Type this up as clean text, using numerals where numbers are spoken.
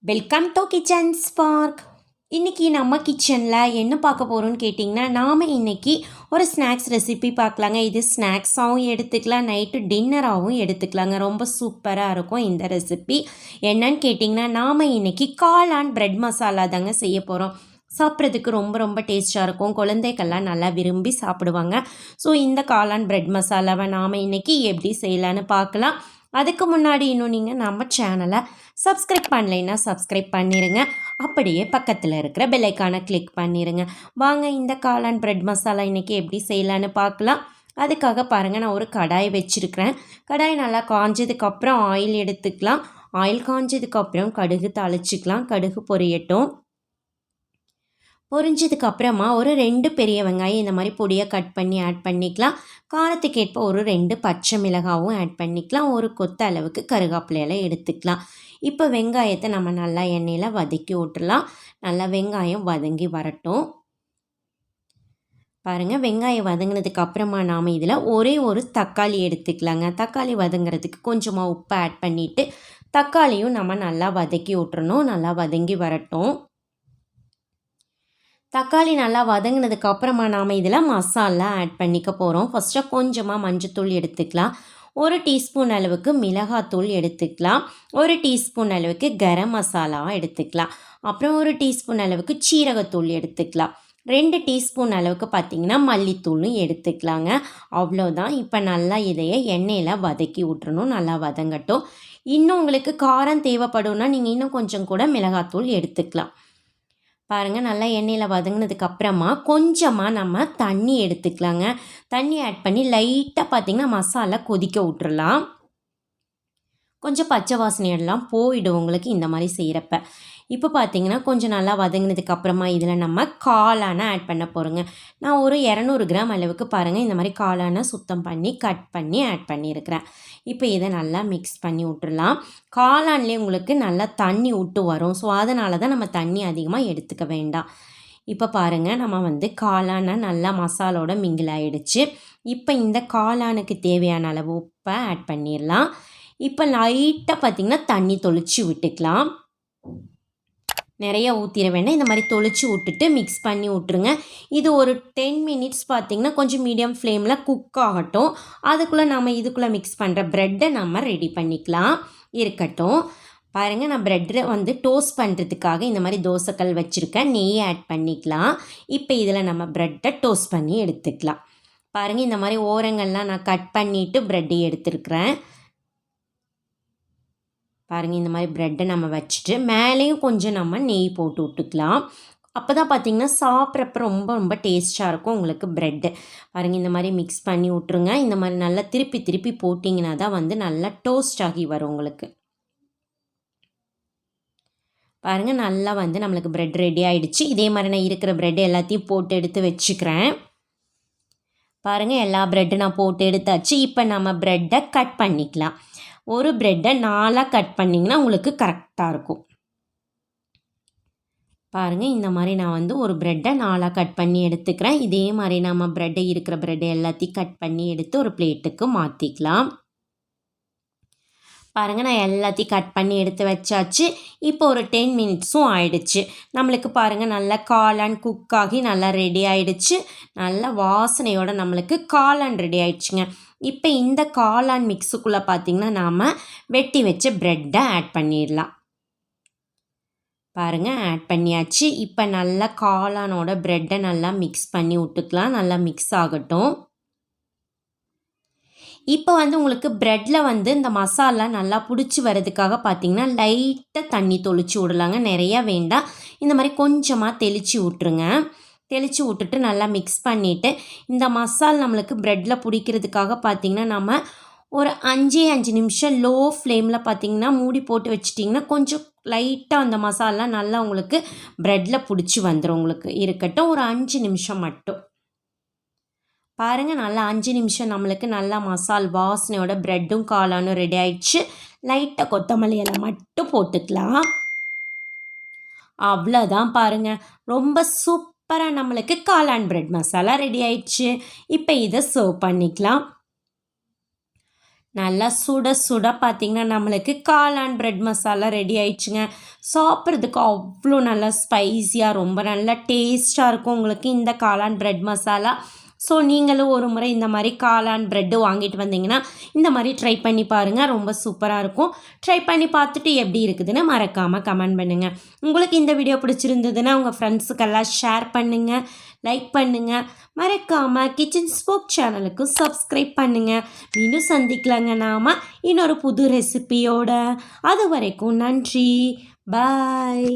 Welcome to kitchen spark. இன்றைக்கி நம்ம கிச்சனில் என்ன பார்க்க போகிறோன்னு கேட்டிங்கன்னா, நாம் இன்றைக்கி ஒரு ஸ்நாக்ஸ் ரெசிபி பார்க்கலாங்க. இது ஸ்நாக்ஸாகவும் எடுத்துக்கலாம், நைட்டு டின்னராகவும் எடுத்துக்கலாங்க. ரொம்ப சூப்பராக இருக்கும் இந்த ரெசிபி. என்னன்னு கேட்டிங்கன்னா, நாம் இன்றைக்கி காளான் பிரெட் மசாலா தாங்க செய்ய போகிறோம். சாப்பிட்றதுக்கு ரொம்ப ரொம்ப டேஸ்ட்டாக இருக்கும். குழந்தைகள்லாம் நல்லா விரும்பி சாப்பிடுவாங்க. ஸோ இந்த காளான் பிரெட் மசாலாவை நாம் இன்றைக்கி எப்படி செய்யலான்னு பார்க்கலாம். அதுக்கு முன்னாடி இன்னும் நீங்கள் நம்ம சேனலை சப்ஸ்கிரைப் பண்ணலைன்னா சப்ஸ்கிரைப் பண்ணிடுங்க. அப்படியே பக்கத்தில் இருக்கிற பெல்லைக்கானை கிளிக் பண்ணிடுங்க. வாங்க இந்த காளான் பிரெட் மசாலா இன்றைக்கி எப்படி செய்யலான்னு பார்க்கலாம். அதுக்காக பாருங்கள், நான் ஒரு கடாய் வச்சுருக்கிறேன். கடாய் நல்லா காஞ்சதுக்கப்புறம் ஆயில் எடுத்துக்கலாம். ஆயில் காஞ்சதுக்கப்புறம் கடுகு தாளிச்சிக்கலாம். கடுகு பொரியட்டும். பொரிஞ்சதுக்கப்புறமா ஒரு 2 பெரிய வெங்காயம் இந்த மாதிரி பொடியாக கட் பண்ணி ஆட் பண்ணிக்கலாம். காரத்துக்கேற்ப ஒரு 2 பச்சை மிளகாவும் ஆட் பண்ணிக்கலாம். ஒரு கொத்த அளவுக்கு கருவேப்பிலையெல்லாம் எடுத்துக்கலாம். இப்போ வெங்காயத்தை நம்ம நல்லா எண்ணெயில் வதக்கி விட்டுறலாம். நல்லா வெங்காயம் வதங்கி வரட்டும். பாருங்கள், வெங்காயம் வதங்கினதுக்கு அப்புறமா நாம் இதில் ஒரே ஒரு தக்காளி எடுத்துக்கலாங்க. தக்காளி வதங்கிறதுக்கு கொஞ்சமாக உப்பு ஆட் பண்ணிவிட்டு தக்காளியும் நம்ம நல்லா வதக்கி விட்டுறணும். நல்லா வதங்கி வரட்டும். தக்காளி நல்லா வதங்கினதுக்கு அப்புறமா நாம் இதில் மசாலா ஆட் பண்ணிக்க போகிறோம். ஃபஸ்ட்டு கொஞ்சமாக மஞ்சத்தூள் எடுத்துக்கலாம். 1 டீஸ்பூன் அளவுக்கு மிளகாத்தூள் எடுத்துக்கலாம். 1 டீஸ்பூன் அளவுக்கு கரம் மசாலா எடுத்துக்கலாம். அப்புறம் 1 டீஸ்பூன் அளவுக்கு சீரகத்தூள் எடுத்துக்கலாம். 2 டீஸ்பூன் அளவுக்கு பார்த்திங்கன்னா மல்லித்தூளும் எடுத்துக்கலாங்க. அவ்வளோதான். இப்போ நல்லா இதையை எண்ணெயில் வதக்கி விட்டுறணும். நல்லா வதங்கட்டும். இன்னும் உங்களுக்கு காரம் தேவைப்படும்னா நீங்கள் இன்னும் கொஞ்சம் கூட மிளகாத்தூள் எடுத்துக்கலாம். பாருங்கள், நல்லா எண்ணெயில் வதங்கினதுக்கு அப்புறமா கொஞ்சமாக நம்ம தண்ணி எடுத்துக்கலாங்க. தண்ணி ஆட் பண்ணி லைட்டாக பார்த்திங்கன்னா மசாலா கொதிக்க விட்டுறலாம். கொஞ்சம் பச்சை வாசனையெல்லாம் போயிடும் உங்களுக்கு இந்த மாதிரி செய்கிறப்ப. இப்போ பார்த்திங்கன்னா கொஞ்சம் நல்லா வதங்கினதுக்கு அப்புறமா இதில் நம்ம காளானை ஆட் பண்ண போகிறோங்க. நான் ஒரு 200 கிராம் அளவுக்கு பாருங்கள் இந்த மாதிரி காளானை சுத்தம் பண்ணி கட் பண்ணி ஆட் பண்ணியிருக்கிறேன். இப்போ இதை நல்லா மிக்ஸ் பண்ணி விட்டுடலாம். காளான்லேயே உங்களுக்கு நல்லா தண்ணி விட்டு வரும். ஸோ அதனால தான் நம்ம தண்ணி அதிகமாக எடுத்துக்க வேண்டாம். இப்போ பாருங்கள், நம்ம காளானை நல்லா மசாலோட மிங்கிள் ஆகிடுச்சு. இப்போ இந்த காளானுக்கு தேவையான அளவு உப்பை ஆட் பண்ணிடலாம். இப்போ லைட்டாக பார்த்திங்கன்னா தண்ணி தொளிச்சு விட்டுக்கலாம். நிறைய ஊற்றிட வேண்டாம். இந்த மாதிரி தொளிச்சு விட்டுட்டு மிக்ஸ் பண்ணி விட்ருங்க. இது ஒரு 10 மினிட்ஸ் பார்த்திங்கன்னா கொஞ்சம் மீடியம் ஃப்ளேமில் குக் ஆகட்டும். அதுக்குள்ளே நம்ம இதுக்குள்ளே மிக்ஸ் பண்ணுற ப்ரெட்டை நம்ம ரெடி பண்ணிக்கலாம். இருக்கட்டும். பாருங்கள், நான் ப்ரெட்டை டோஸ்ட் பண்ணுறதுக்காக இந்த மாதிரி தோசைக்கல் வச்சுருக்கேன். நெய் ஆட் பண்ணிக்கலாம். இப்போ இதில் நம்ம ப்ரெட்டை டோஸ்ட் பண்ணி எடுத்துக்கலாம். பாருங்கள், இந்த மாதிரி ஓரங்கள்லாம் நான் கட் பண்ணிவிட்டு ப்ரெட்டை எடுத்துருக்கிறேன். பாருங்கள், இந்த மாதிரி ப்ரெட்டை நம்ம வச்சுட்டு மேலேயும் கொஞ்சம் நம்ம நெய் போட்டு விட்டுக்கலாம். அப்போ தான் பார்த்திங்கன்னா சாப்பிட்றப்ப ரொம்ப ரொம்ப டேஸ்ட்டாக இருக்கும் உங்களுக்கு ப்ரெட்டு. பாருங்கள், இந்த மாதிரி மிக்ஸ் பண்ணி விட்ருங்க. இந்த மாதிரி நல்லா திருப்பி திருப்பி போட்டிங்கன்னா தான் நல்லா டோஸ்ட் ஆகி வரும் உங்களுக்கு. பாருங்கள், நல்லா நம்மளுக்கு ப்ரெட் ரெடி ஆகிடுச்சு. இதே மாதிரி நான் இருக்கிற ப்ரெட்டு எல்லாத்தையும் போட்டு எடுத்து வச்சுக்கிறேன். பாருங்கள், எல்லா ப்ரெட்டு நான் போட்டு எடுத்தாச்சு. இப்போ நம்ம ப்ரெட்டை கட் பண்ணிக்கலாம். ஒரு ப்ரெட்டை 4ஆக கட் பண்ணிங்கன்னா உங்களுக்கு கரெக்டாக இருக்கும். பாருங்கள், இந்த மாதிரி நான் ஒரு ப்ரெட்டை 4ஆக கட் பண்ணி எடுத்துக்கிறேன். இதே மாதிரி நம்ம இருக்கிற ப்ரெட்டை எல்லாத்தையும் கட் பண்ணி எடுத்து ஒரு பிளேட்டுக்கு மாற்றிக்கலாம். பாருங்கள், நான் எல்லாத்தையும் கட் பண்ணி எடுத்து வச்சாச்சு. இப்போ ஒரு 10 மினிட்ஸும் ஆயிடுச்சு. நம்மளுக்கு பாருங்கள் நல்லா காளான் குக் ஆகி நல்லா ரெடி ஆகிடுச்சு. நல்ல வாசனையோட நம்மளுக்கு காளான் ரெடி ஆயிடுச்சுங்க. இப்போ இந்த காளான் மிக்ஸுக்குள்ளே பார்த்திங்கன்னா நாம் வெட்டி வச்ச ப்ரெட்டை ஆட் பண்ணிடலாம். பாருங்கள், ஆட் பண்ணியாச்சு. இப்போ நல்லா காளானோட ப்ரெட்டை நல்லா மிக்ஸ் பண்ணி விட்டுக்கலாம். நல்லா மிக்ஸ் ஆகட்டும். இப்போ உங்களுக்கு ப்ரெட்டில் இந்த மசாலா நல்லா பிடிச்சி வரதுக்காக பார்த்திங்கன்னா லைட்டாக தண்ணி தொளிச்சு விடலாங்க. நிறையா வேண்டாம். இந்த மாதிரி கொஞ்சமாக தெளித்து விட்ருங்க. தெளித்து விட்டுட்டு நல்லா மிக்ஸ் பண்ணிவிட்டு இந்த மசாலா நம்மளுக்கு ப்ரெட்டில் பிடிக்கிறதுக்காக பார்த்திங்கன்னா நம்ம ஒரு 5 நிமிஷம் லோ ஃப்ளேமில் பார்த்திங்கன்னா மூடி போட்டு வச்சிட்டிங்கன்னா கொஞ்சம் லைட்டாக அந்த மசாலா நல்லா உங்களுக்கு ப்ரெட்டில் பிடிச்சி வந்துடும் உங்களுக்கு. இருக்கட்டும், ஒரு 5 நிமிஷம் மட்டும். பாருங்கள், நல்லா 5 நிமிஷம் நம்மளுக்கு நல்லா மசால் வாசனையோட ப்ரெட்டும் காளானும் ரெடி ஆயிடுச்சு. லைட்டாக கொத்தமல்லி எல்லாம் மட்டும் போட்டுக்கலாம். அவ்வளோதான். பாருங்கள், ரொம்ப சூப்பராக நம்மளுக்கு காளான் பிரெட் மசாலா ரெடி ஆயிடுச்சு. இப்போ இதை சர்வ் பண்ணிக்கலாம். நல்லா சுட சுட பார்த்திங்கன்னா நம்மளுக்கு காளான் பிரெட் மசாலா ரெடி ஆயிடுச்சுங்க. சாப்பிட்றதுக்கு அவ்வளோ நல்லா ஸ்பைஸியாக ரொம்ப நல்லா டேஸ்ட்டாக இருக்கும் உங்களுக்கு இந்த காளான் பிரெட் மசாலா. ஸோ நீங்களும் ஒரு முறை இந்த மாதிரி காளான் ப்ரெட்டு வாங்கிட்டு வந்தீங்கன்னா இந்த மாதிரி ட்ரை பண்ணி பாருங்கள், ரொம்ப சூப்பராக இருக்கும். ட்ரை பண்ணி பார்த்துட்டு எப்படி இருக்குதுன்னு மறக்காமல் கமெண்ட் பண்ணுங்கள். உங்களுக்கு இந்த வீடியோ பிடிச்சிருந்ததுன்னா உங்கள் ஃப்ரெண்ட்ஸுக்கெல்லாம் ஷேர் பண்ணுங்கள், லைக் பண்ணுங்கள். மறக்காமல் கிச்சன் ஸ்போக் சேனலுக்கு சப்ஸ்கிரைப் பண்ணுங்கள். மீண்டும் சந்திக்கலாங்க நாம் இன்னொரு புது ரெசிபியோட. அது வரைக்கும் நன்றி, பாய்.